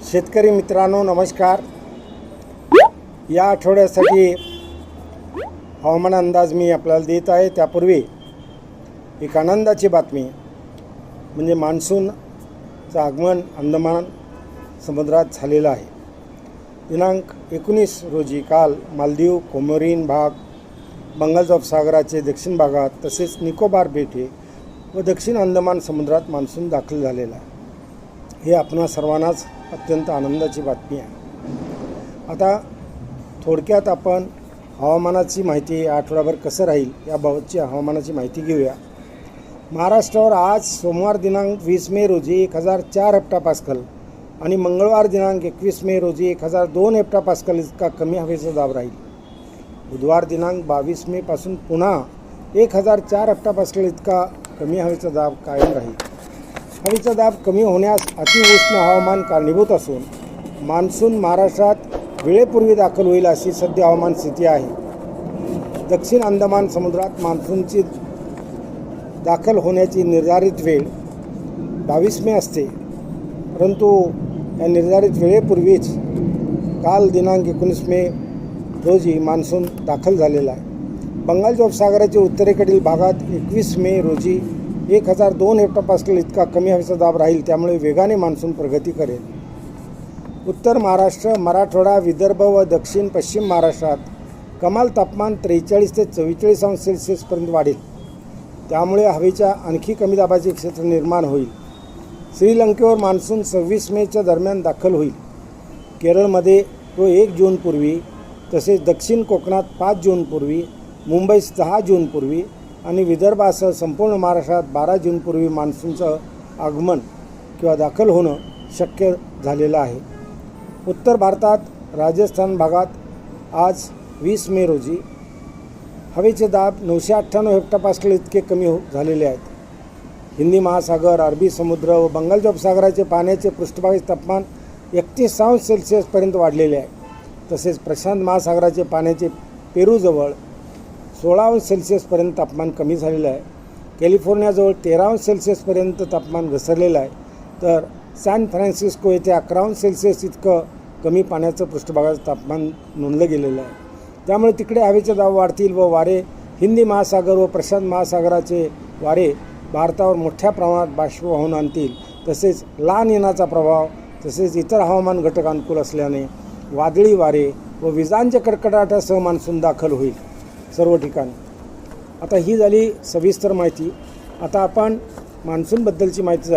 शेतकरी मित्रांनो नमस्कार। या आठवड्यासाठी हवामान अंदाज मी आपल्याला देत आहे। त्यापूर्वी एक आनंदाची बातमी म्हणजे मान्सूनचं आगमन अंदमान समुद्रात झालेलं आहे। दिनांक 19 रोजी काल मालदीव, कोमोरिन भाग, बंगालच्या उपसागराचे दक्षिण भागात तसेच निकोबार बेटे व दक्षिण अंदमान समुद्रात मान्सून दाखल झालेला आहे। हे आपणा सर्वांनाच अत्यंत आनंदाची बातमी आहे। आता थोडक्यात आपण हवामानाची माहिती आठवड्याभर कसं राहील याबाबतची हवामानाची माहिती घेऊया। महाराष्ट्रावर आज सोमवार दिनांक 20 मे रोजी 1004 हेक्टोपास्कल आणि मंगळवार दिनांक 21 मे रोजी 1002 हेक्टोपास्कल इतका कमी हवेचा दाब राहील। बुधवार दिनांक 22 मे पासून पुन्हा 1004 हेक्टोपास्कल इतका कमी हवेचा दाब कायम राहील। हवेचा दाब कमी होण्यास अतिउष्ण हवामान कारणीभूत असून मान्सून महाराष्ट्रात वेळेपूर्वी दाखल होईल अशी सध्या हवामान स्थिती आहे। दक्षिण अंदमान समुद्रात मान्सूनची दाखल होण्याची निर्धारित वेळ 22 मे असते, परंतु या निर्धारित वेळेपूर्वीच काल दिनांक 19 मे रोजी मान्सून दाखल झालेला आहे। बंगालच्या उपसागराच्या उत्तरेकडील भागात 21 मे रोजी 1002 हेक्टोपास्कल इतका कमी हवेचा दाब राहील, त्यामुळे वेगाने मान्सून प्रगती करेल। उत्तर महाराष्ट्र, मराठवाडा, विदर्भ व दक्षिण पश्चिम महाराष्ट्रात कमाल तापमान 43 ते 44 अंश सेल्सिअसपर्यंत वाढेल, त्यामुळे हवेच्या आणखी कमी दाबाचे क्षेत्र निर्माण होईल। श्रीलंकेवर मान्सून 26 मेच्या दरम्यान दाखल होईल। केरळमध्ये तो 1 जूनपूर्वी, तसेच दक्षिण कोकणात 5 जूनपूर्वी, मुंबईस 10 जूनपूर्वी आणि विदर्भासह संपूर्ण महाराष्ट्रात 12 जूनपूर्वी मान्सूनचं आगमन किंवा दाखल होणं शक्य झालेलं आहे। उत्तर भारतात राजस्थान भागात आज 20 मे रोजी हवेचे दाब 998 हेक्टोपास्कल इतके कमी झालेले आहेत। हिंदी महासागर, अरबी समुद्र व बंगालच्या उपसागराचे पाण्याचे पृष्ठभागाचे तापमान 31 अंश सेल्सिअसपर्यंत वाढलेले आहे। तसेच प्रशांत महासागराचे पाण्याचे पेरूजवळ 16 अंश सेल्सिअसपर्यंत तापमान कमी झालेलं आहे। कॅलिफोर्नियाजवळ 13 अंश सेल्सिअसपर्यंत तापमान घसरलेलं आहे, तर सॅन फ्रान्सिस्को येथे 11 अंश सेल्सिअस इतकं कमी पाण्याचं पृष्ठभागाचं तापमान नोंदलं गेलेलं आहे। त्यामुळे तिकडे हवेचे दाब वाढतील व वारे हिंदी महासागर व प्रशांत महासागराचे वारे भारतावर मोठ्या प्रमाणात बाष्पवाहून आणतील। तसेच ला निनाचा प्रभाव तसेच इतर हवामान घटक अनुकूल असल्याने वादळी वारे व विजांच्या कडकडाटासह मान्सून दाखल होईल सर्व ठिकाणी। आता ही झाली सविस्तर माहिती। आता आपण मान्सूनबद्दलची माहिती